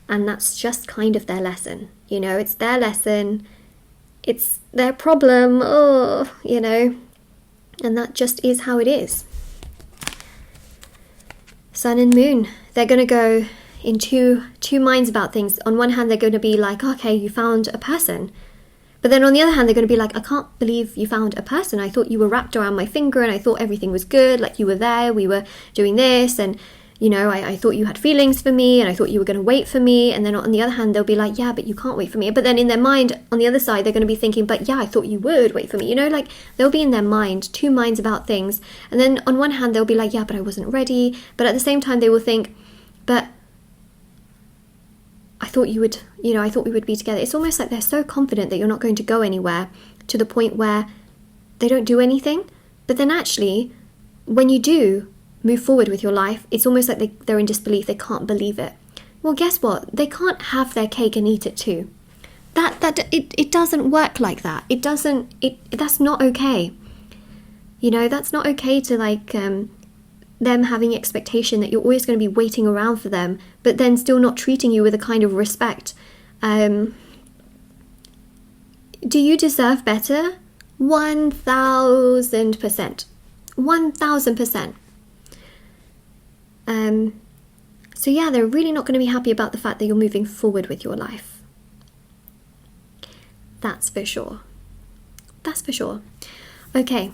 And that's just kind of their lesson, you know. It's their lesson, it's their problem, you know. And that just is how it is. Sun and Moon, they're going to go in two minds about things. On one hand, they're going to be like, okay, you found a person. But then on the other hand, they're going to be like, I can't believe you found a person. I thought you were wrapped around my finger and I thought everything was good. Like, you were there, we were doing this, and, you know, I thought you had feelings for me and I thought you were going to wait for me. And then on the other hand, they'll be like, yeah, but you can't wait for me. But then in their mind, on the other side, they're going to be thinking, but yeah, I thought you would wait for me. You know, like, they'll be in their mind, two minds about things. And then on one hand, they'll be like, yeah, but I wasn't ready. But at the same time, they will think, but I thought you would, you know, I thought we would be together. It's almost like they're so confident that you're not going to go anywhere, to the point where they don't do anything. But then actually, when you do move forward with your life, it's almost like they're in disbelief. They can't believe it. Well, guess what? They can't have their cake and eat it too. It doesn't work like that. That's not okay. You know, that's not okay to, like, them having expectation that you're always going to be waiting around for them, but then still not treating you with a kind of respect. Do you deserve better? 1000%. 1000%. So yeah, they're really not going to be happy about the fact that you're moving forward with your life. That's for sure. That's for sure. Okay.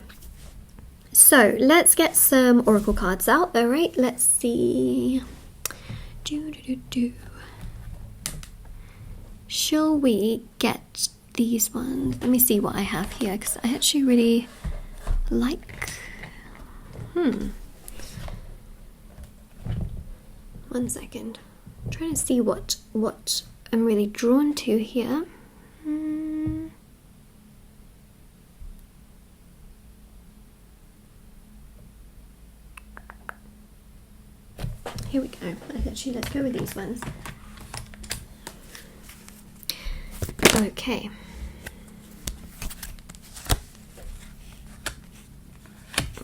So let's get some oracle cards out. All right, let's see. Shall we get these ones? Let me see what I have here, because I actually really like. 1 second. I'm trying to see what I'm really drawn to here. Here we go. Actually, let's go with these ones. Okay.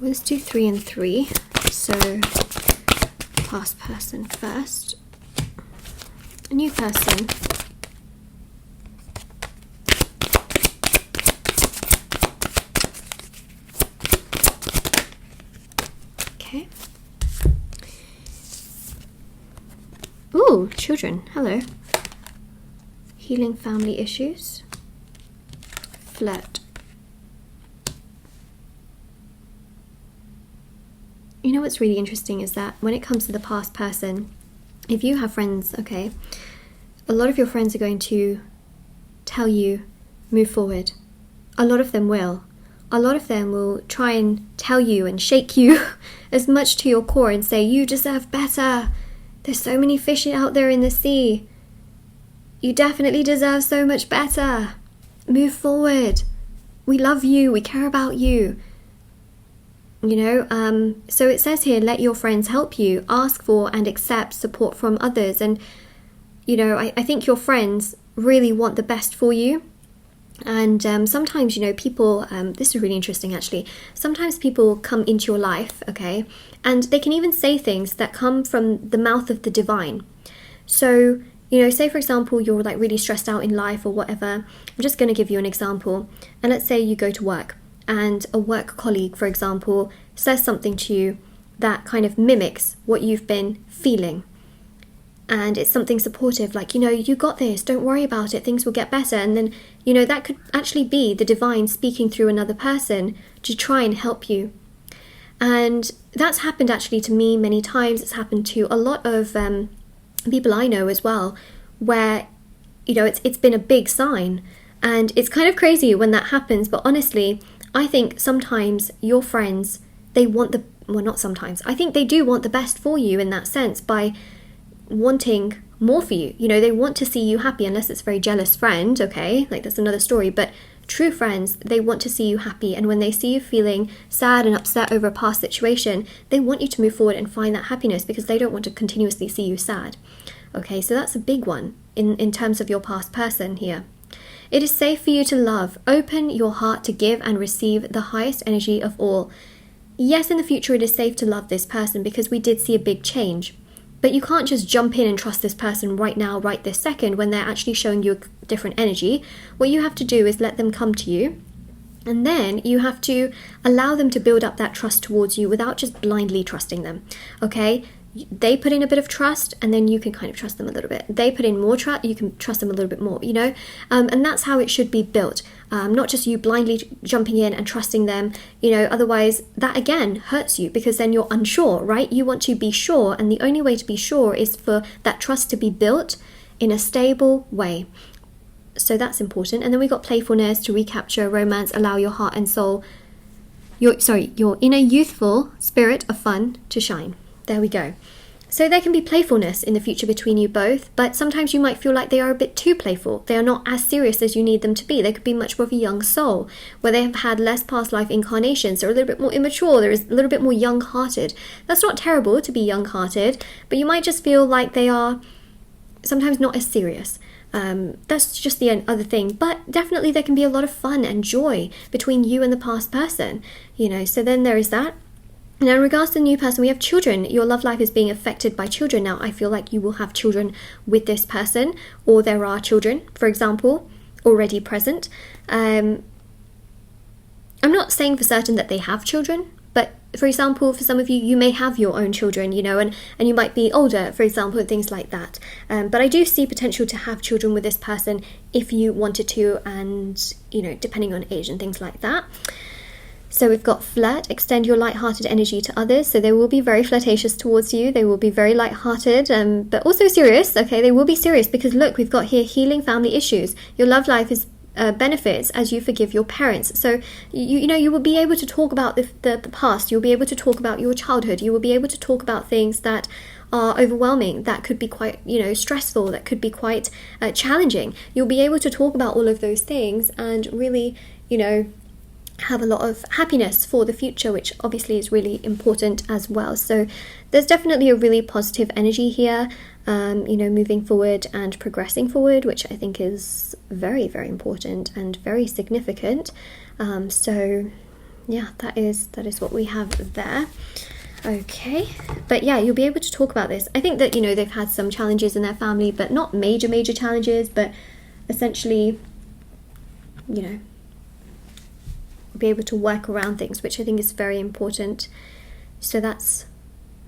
Let's do 3 and 3. So, past person first. A new person. Okay. Ooh, children. Hello. Healing family issues. Flirt. You know what's really interesting is that when it comes to the past person, if you have friends, okay, a lot of your friends are going to tell you, move forward. A lot of them will. A lot of them will try and tell you and shake you as much to your core and say, you deserve better. There's so many fish out there in the sea. You definitely deserve so much better. move forward. We love you, we care about you. You know, so it says here, let your friends help you, ask for and accept support from others. And, you know, I think your friends really want the best for you. And sometimes, you know, people, this is really interesting actually, sometimes people come into your life, okay, and they can even say things that come from the mouth of the divine. So, you know, say for example, you're like really stressed out in life or whatever. I'm just going to give you an example. And let's say you go to work and a work colleague, for example, says something to you that kind of mimics what you've been feeling. And it's something supportive, like, you know, you got this, don't worry about it, things will get better. And then, you know, that could actually be the divine speaking through another person to try and help you. And that's happened actually to me many times. It's happened to a lot of people I know as well, where, you know, it's been a big sign. And it's kind of crazy when that happens, but honestly, I think sometimes your friends, they want well, not sometimes, I think they do want the best for you in that sense by wanting more for you. You know, they want to see you happy, unless it's a very jealous friend, okay, like that's another story. But true friends, they want to see you happy, and when they see you feeling sad and upset over a past situation, they want you to move forward and find that happiness, because they don't want to continuously see you sad. Okay, so that's a big one in terms of your past person here. It is safe for you to love. Open your heart to give and receive the highest energy of all. Yes, in the future it is safe to love this person because we did see a big change. But you can't just jump in and trust this person right now, right this second, when they're actually showing you a different energy. What you have to do is let them come to you. And then you have to allow them to build up that trust towards you without just blindly trusting them. Okay? They put in a bit of trust, and then you can kind of trust them a little bit. They put in more trust, you can trust them a little bit more, you know? And that's how it should be built. Not just you blindly jumping in and trusting them, you know, otherwise that again hurts you, because then you're unsure, right? You want to be sure, and the only way to be sure is for that trust to be built in a stable way. So that's important. And then we got playfulness to recapture romance, allow your heart and soul, your inner youthful spirit of fun to shine. There we go. So there can be playfulness in the future between you both, but sometimes you might feel like they are a bit too playful. They are not as serious as you need them to be. They could be much more of a young soul, where they have had less past life incarnations. They're a little bit more immature. They're a little bit more young-hearted. That's not terrible to be young-hearted, but you might just feel like they are sometimes not as serious. That's just the other thing. But definitely there can be a lot of fun and joy between you and the past person, you know, so then there is that. Now, in regards to the new person, we have children. Your love life is being affected by children. Now, I feel like you will have children with this person, or there are children, for example, already present. I'm not saying for certain that they have children, but for example, for some of you, you may have your own children, you know, and you might be older, for example, and things like that. But I do see potential to have children with this person if you wanted to, and, you know, depending on age and things like that. So we've got flirt, extend your light-hearted energy to others. So they will be very flirtatious towards you. They will be very light-hearted, but also serious. Okay, they will be serious because look, we've got here healing family issues. Your love life is benefits as you forgive your parents. So you know, you will be able to talk about the past. You'll be able to talk about your childhood. You will be able to talk about things that are overwhelming, that could be quite, you know, stressful, that could be quite challenging. You'll be able to talk about all of those things and really, you know, have a lot of happiness for the future, which obviously is really important as well. So there's definitely a really positive energy here, you know, moving forward and progressing forward, which I think is very, very important and very significant. So yeah, that is what we have there. Okay, but yeah, you'll be able to talk about this. I think that, you know, they've had some challenges in their family, but not major challenges, but essentially, you know, be able to work around things, which I think is very important. So that's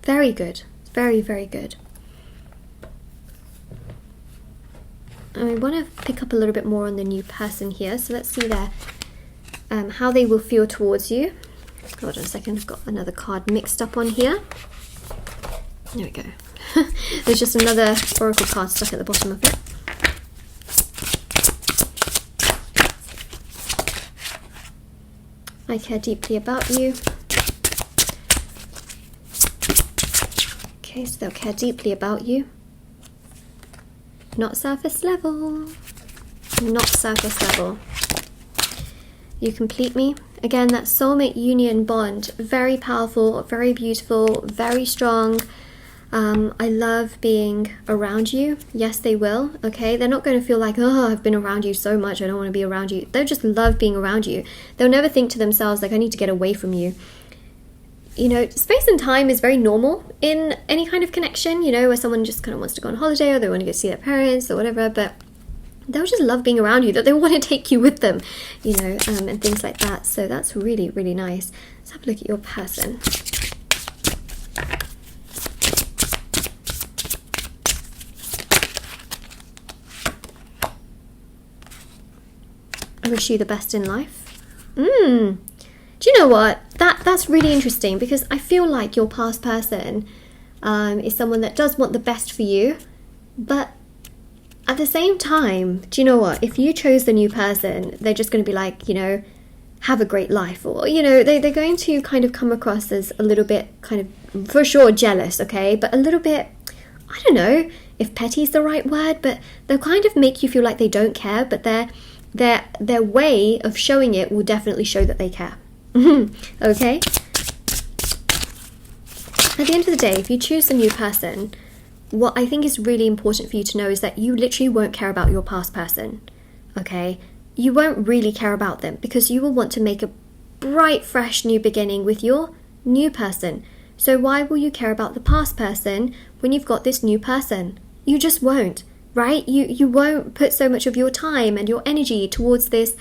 very good, very, very good. I want to pick up a little bit more on the new person here. So let's see there, how they will feel towards you. Hold on a second, I've got another card mixed up on here. There we go. There's just another oracle card stuck at the bottom of it. I care deeply about you. Okay, so they'll care deeply about you. Not surface level. Not surface level. You complete me. Again, that soulmate union bond, very powerful, very beautiful, very strong. I love being around you. Yes, they will. Okay, they're not going to feel like, oh, I've been around you so much, I don't want to be around you. They'll just love being around you. They'll never think to themselves like, I need to get away from you. You know, space and time is very normal in any kind of connection, you know, where someone just kind of wants to go on holiday or they want to go see their parents or whatever, but they'll just love being around you, that they want to take you with them, you know, and things like that. So that's really, really nice. Let's have a look at your person. I wish you the best in life. Do you know what? That's really interesting, because I feel like your past person is someone that does want the best for you, but at the same time, do you know what? If you chose the new person, they're just going to be like, you know, have a great life, or, you know, they're going to kind of come across as a little bit kind of, for sure, jealous, okay, but a little bit, I don't know if petty is the right word, but they'll kind of make you feel like they don't care, but their way of showing it will definitely show that they care. Okay? At the end of the day, if you choose a new person, what I think is really important for you to know is that you literally won't care about your past person. Okay? You won't really care about them, because you will want to make a bright, fresh new beginning with your new person. So why will you care about the past person when you've got this new person? You just won't. Right? You won't put so much of your time and your energy towards this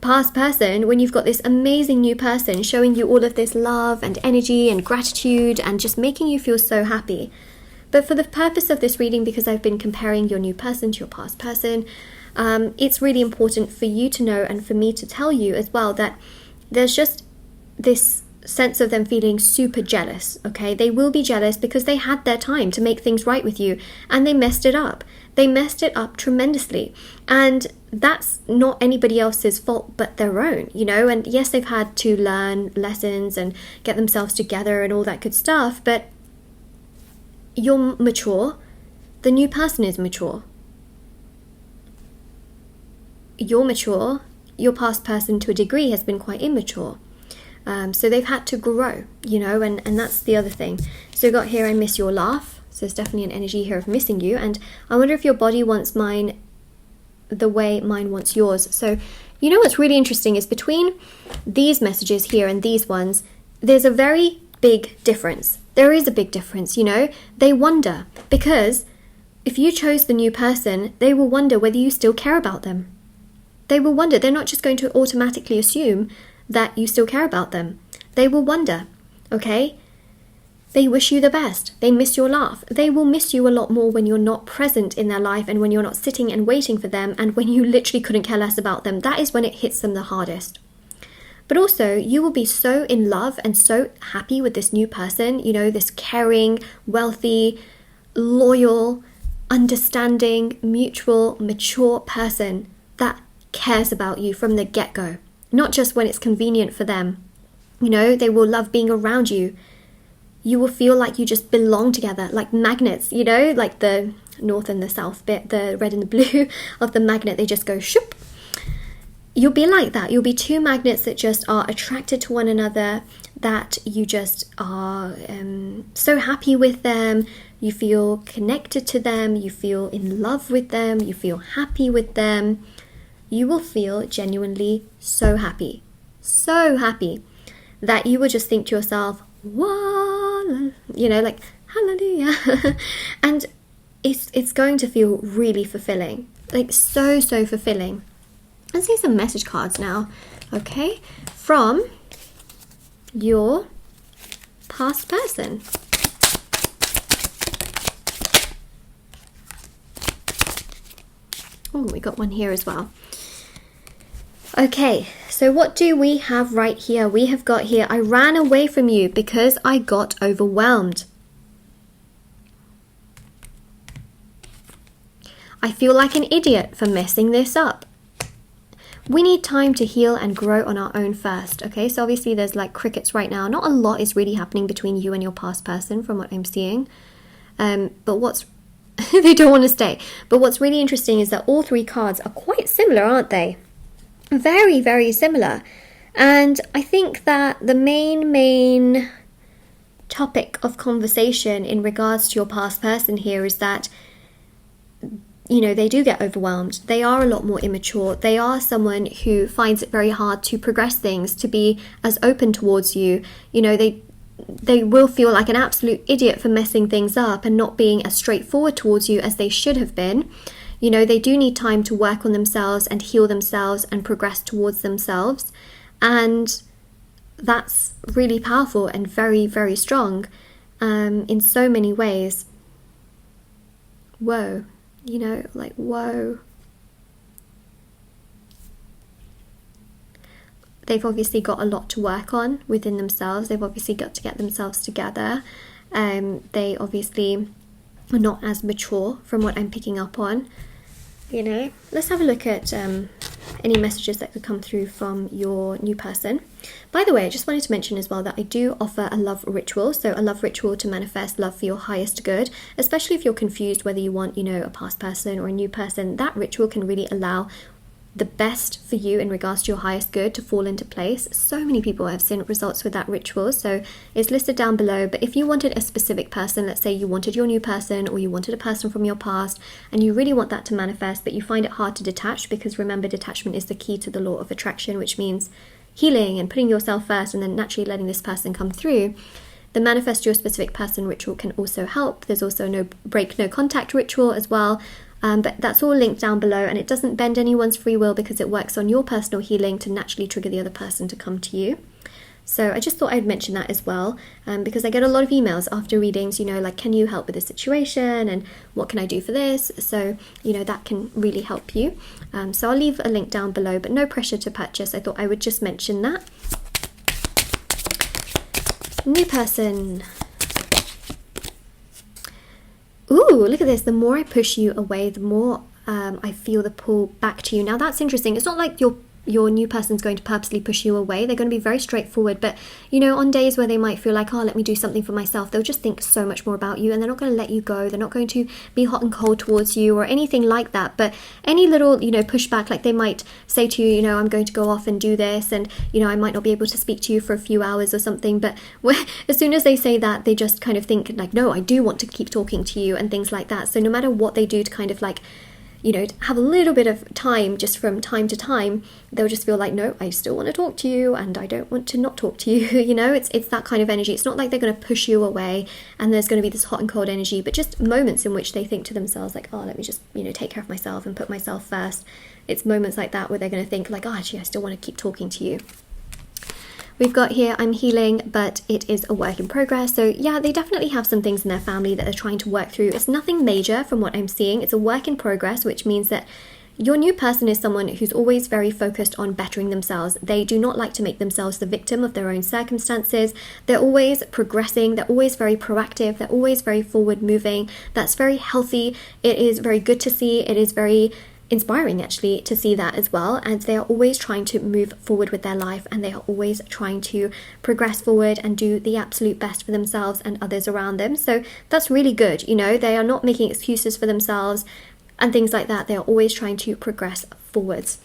past person when you've got this amazing new person showing you all of this love and energy and gratitude and just making you feel so happy. But for the purpose of this reading, because I've been comparing your new person to your past person, it's really important for you to know, and for me to tell you as well, that there's just this sense of them feeling super jealous. Okay, they will be jealous because they had their time to make things right with you and they messed it up. They messed it up tremendously, and that's not anybody else's fault but their own, you know. And yes, they've had to learn lessons and get themselves together and all that good stuff, but you're mature. The new person is mature. You're mature. Your past person to a degree has been quite immature. So they've had to grow, you know, and that's the other thing. So we got here, I miss your laugh. So there's definitely an energy here of missing you. And I wonder if your body wants mine the way mine wants yours. So, you know, what's really interesting is between these messages here and these ones, there's a very big difference. There is a big difference, you know. They wonder, because if you chose the new person, they will wonder whether you still care about them. They will wonder. They're not just going to automatically assume that you still care about them. They will wonder, okay? They wish you the best. They miss your laugh. They will miss you a lot more when you're not present in their life, and when you're not sitting and waiting for them, and when you literally couldn't care less about them. That is when it hits them the hardest. But also, you will be so in love and so happy with this new person, you know, this caring, wealthy, loyal, understanding, mutual, mature person that cares about you from the get-go. Not just when it's convenient for them. You know, they will love being around you. You will feel like you just belong together, like magnets, you know, like the north and the south bit, the red and the blue of the magnet, they just go shoop. You'll be like that. You'll be two magnets that just are attracted to one another, that you just are so happy with them. You feel connected to them. You feel in love with them. You feel happy with them. You will feel genuinely so happy that you will just think to yourself, "Whoa," you know, like hallelujah. And it's going to feel really fulfilling, like so fulfilling. Let's see some message cards now, okay, from your past person. Oh, we got one here as well. Okay, so what do we have right here? We have got here, I ran away from you because I got overwhelmed. I feel like an idiot for messing this up. We need time to heal and grow on our own first, okay? So obviously there's like crickets right now. Not a lot is really happening between you and your past person from what I'm seeing. But what's... they don't want to stay. But what's really interesting is that all three cards are quite similar, aren't they? very, very similar. And I think that the main topic of conversation in regards to your past person here is that, you know, they do get overwhelmed. They are a lot more immature. They are someone who finds it very hard to progress things, to be as open towards you. You know, they will feel like an absolute idiot for messing things up and not being as straightforward towards you as they should have been. You know, they do need time to work on themselves and heal themselves and progress towards themselves. And that's really powerful and very, very strong in so many ways. Whoa, you know, like, whoa. They've obviously got a lot to work on within themselves. They've obviously got to get themselves together. They obviously are not as mature from what I'm picking up on. You know, let's have a look at any messages that could come through from your new person. By the way, I just wanted to mention as well that I do offer a love ritual. So a love ritual to manifest love for your highest good, especially if you're confused whether you want, you know, a past person or a new person. That ritual can really allow the best for you in regards to your highest good to fall into place. So many people have seen results with that ritual, so it's listed down below. But if you wanted a specific person, let's say you wanted your new person or you wanted a person from your past and you really want that to manifest, but you find it hard to detach, because remember, detachment is the key to the law of attraction, which means healing and putting yourself first and then naturally letting this person come through. The manifest your specific person ritual can also help. There's also no break, no contact ritual as well. But that's all linked down below, and it doesn't bend anyone's free will because it works on your personal healing to naturally trigger the other person to come to you. So I just thought I'd mention that as well, because I get a lot of emails after readings, you know, like, can you help with this situation and what can I do for this? So, you know, that can really help you. So I'll leave a link down below, but no pressure to purchase. I thought I would just mention that. New person. Ooh, look at this. The more I push you away, the more I feel the pull back to you. Now, that's interesting. It's not like your new person's going to purposely push you away. They're going to be very straightforward. But, you know, on days where they might feel like, oh, let me do something for myself, they'll just think so much more about you and they're not going to let you go. They're not going to be hot and cold towards you or anything like that. But any little, you know, pushback, like they might say to you, you know, I'm going to go off and do this and, you know, I might not be able to speak to you for a few hours or something. But as soon as they say that, they just kind of think like, no, I do want to keep talking to you and things like that. So no matter what they do to kind of like, you know, have a little bit of time just from time to time, they'll just feel like, no, I still want to talk to you and I don't want to not talk to you. You know, it's that kind of energy. It's not like they're going to push you away and there's going to be this hot and cold energy, but just moments in which they think to themselves like, oh, let me just, you know, take care of myself and put myself first. It's moments like that where they're going to think like, oh, actually, I still want to keep talking to you. We've got here, I'm healing, but it is a work in progress. So yeah, they definitely have some things in their family that they're trying to work through. It's nothing major from what I'm seeing. It's a work in progress, which means that your new person is someone who's always very focused on bettering themselves. They do not like to make themselves the victim of their own circumstances. They're always progressing. They're always very proactive. They're always very forward moving. That's very healthy. It is very good to see. It is very inspiring actually to see that as well, and they are always trying to move forward with their life, and they are always trying to progress forward and do the absolute best for themselves and others around them. So that's really good. You know, they are not making excuses for themselves and things like that. They are always trying to progress forwards.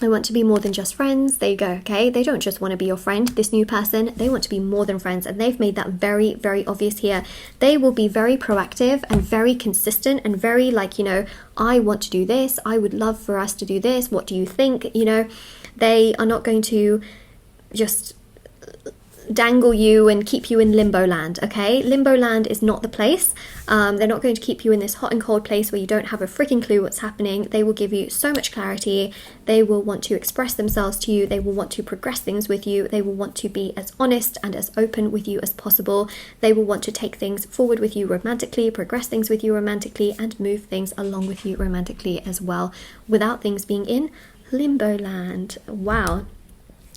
I want to be more than just friends. There you go. Okay, they don't just want to be your friend, this new person. They want to be more than friends, and they've made that very, very obvious here. They will be very proactive and very consistent and very like, you know, I want to do this. I would love for us to do this. What do you think? You know, they are not going to just dangle you and keep you in limbo land. Okay, limbo land is not the place. They're not going to keep you in this hot and cold place where you don't have a freaking clue what's happening. They will give you so much clarity. They will want to express themselves to you. They will want to progress things with you. They will want to be as honest and as open with you as possible. They will want to take things forward with you romantically, progress things with you romantically, and move things along with you romantically as well, without things being in limbo land. Wow.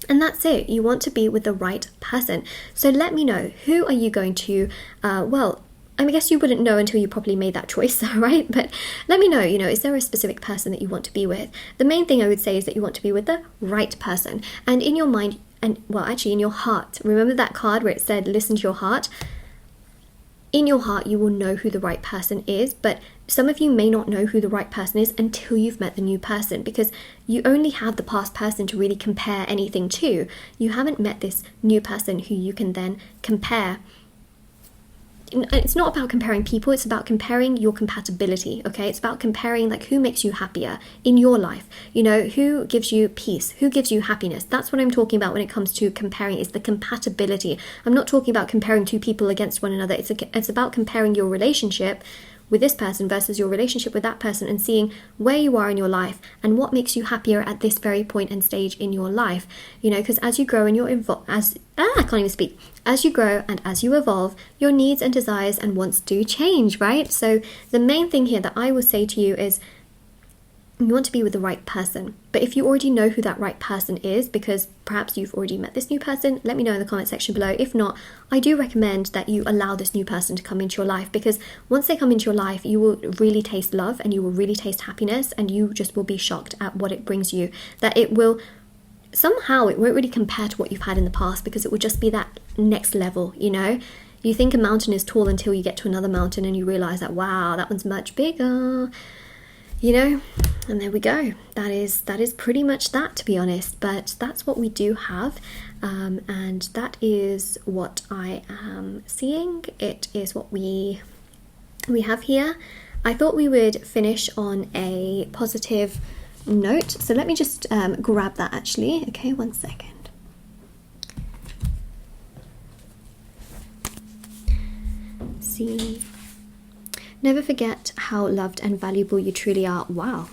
And that's it. You want to be with the right person. So let me know, who are you going to, well, I guess you wouldn't know until you probably made that choice, right? But let me know, you know, is there a specific person that you want to be with? The main thing I would say is that you want to be with the right person. And in your mind, and well, actually in your heart, remember that card where it said, listen to your heart? in your heart, you will know who the right person is, but some of you may not know who the right person is until you've met the new person, because you only have the past person to really compare anything to. You haven't met this new person who you can then compare. It's not about comparing people, it's about comparing your compatibility, okay? It's about comparing like who makes you happier in your life, you know, who gives you peace, who gives you happiness. That's what I'm talking about when it comes to comparing, is the compatibility. I'm not talking about comparing two people against one another. It's about comparing your relationship with this person versus your relationship with that person, and seeing where you are in your life and what makes you happier at this very point and stage in your life. You know, because as you grow and I can't even speak. As you grow and as you evolve, your needs and desires and wants do change, right? So the main thing here that I will say to you is, you want to be with the right person. But if you already know who that right person is, because perhaps you've already met this new person, let me know in the comment section below. If not, I do recommend that you allow this new person to come into your life, because once they come into your life, you will really taste love and you will really taste happiness, and you just will be shocked at what it brings you. That it will, somehow it won't really compare to what you've had in the past, because it will just be that next level, you know? You think a mountain is tall until you get to another mountain and you realize that, wow, that one's much bigger. You know, and there we go. That is pretty much that, to be honest. But that's what we do have, and that is what I am seeing. It is what we have here. I thought we would finish on a positive note, so let me just grab that actually. Okay, 1 second. See. Never forget how loved and valuable you truly are. Wow.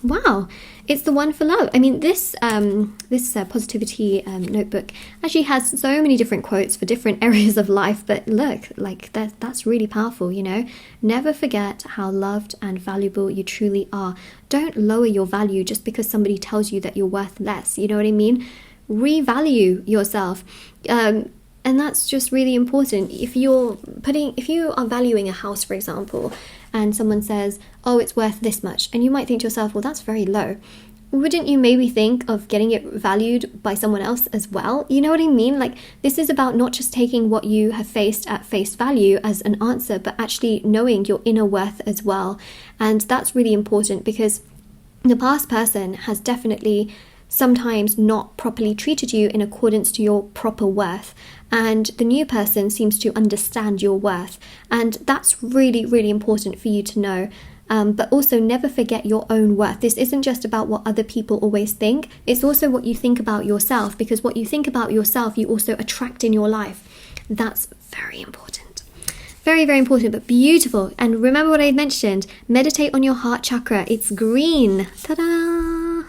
Wow. It's the one for love. I mean, this positivity notebook actually has so many different quotes for different areas of life. But look, like that's really powerful, you know. Never forget how loved and valuable you truly are. Don't lower your value just because somebody tells you that you're worth less. You know what I mean? Revalue yourself. And that's just really important. If you are valuing a house, for example, and someone says, oh, it's worth this much, and you might think to yourself, well, that's very low. Wouldn't you maybe think of getting it valued by someone else as well? You know what I mean? Like, this is about not just taking what you have faced at face value as an answer, but actually knowing your inner worth as well. And that's really important, because the past person has definitely sometimes not properly treated you in accordance to your proper worth, and the new person seems to understand your worth, and that's really, really important for you to know. But also never forget your own worth. This isn't just about what other people always think, it's also what you think about yourself, because what you think about yourself you also attract in your life. That's very important. Very, very important, but beautiful. And remember what I mentioned, meditate on your heart chakra. It's green. Ta-da!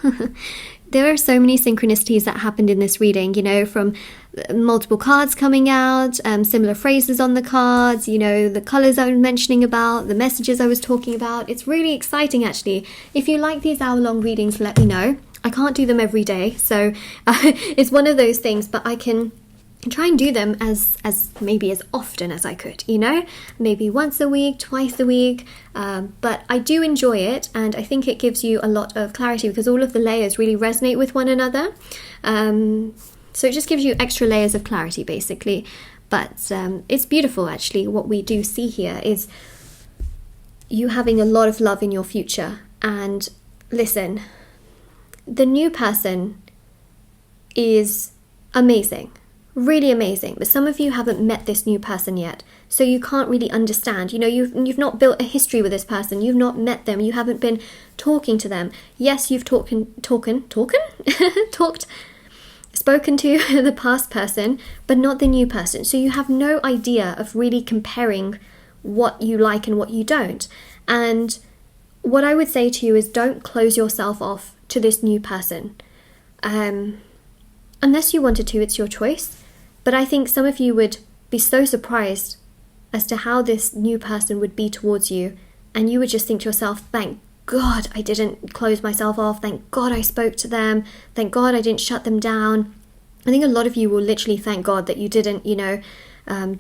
There are so many synchronicities that happened in this reading, you know, from multiple cards coming out, similar phrases on the cards, you know, the colours I was mentioning about, the messages I was talking about. It's really exciting, actually. If you like these hour-long readings, let me know. I can't do them every day, so it's one of those things, but I can try and do them as maybe as often as I could, you know, maybe once a week, twice a week, but I do enjoy it, and I think it gives you a lot of clarity because all of the layers really resonate with one another, so it just gives you extra layers of clarity basically. But it's beautiful, actually. What we do see here is you having a lot of love in your future. And listen, the new person is amazing, really amazing, but some of you haven't met this new person yet, so you can't really understand. You know, you've not built a history with this person, you've not met them, you haven't been talking to them. Yes, you've spoken to the past person, but not the new person, so you have no idea of really comparing what you like and what you don't. And what I would say to you is, don't close yourself off to this new person. Unless you wanted to, it's your choice. But I think some of you would be so surprised as to how this new person would be towards you. And you would just think to yourself, thank God I didn't close myself off. Thank God I spoke to them. Thank God I didn't shut them down. I think a lot of you will literally thank God that you didn't, you know,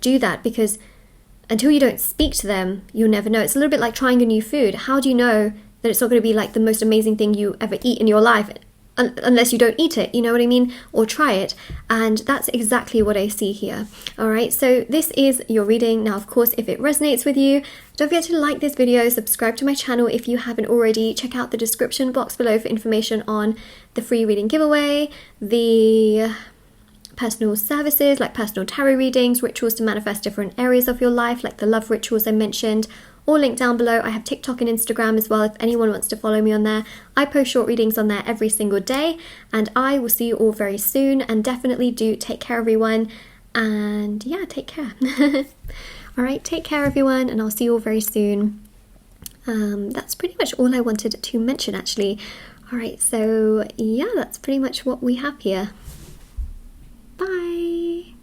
do that. Because until you don't speak to them, you'll never know. It's a little bit like trying a new food. How do you know that it's not going to be like the most amazing thing you ever eat in your life unless you don't eat it, you know what I mean, or try it. And that's exactly what I see here. All right, so this is your reading. Now, of course, if it resonates with you, don't forget to like this video, subscribe to my channel if you haven't already, check out the description box below for information on the free reading giveaway, the personal services like personal tarot readings, rituals to manifest different areas of your life like the love rituals I mentioned, all linked down below. I have TikTok and Instagram as well if anyone wants to follow me on there. I post short readings on there every single day, and I will see you all very soon. And definitely do take care, everyone. And yeah, take care. All right, take care, everyone, and I'll see you all very soon. That's pretty much all I wanted to mention, actually. All right, so yeah, that's pretty much what we have here. Bye.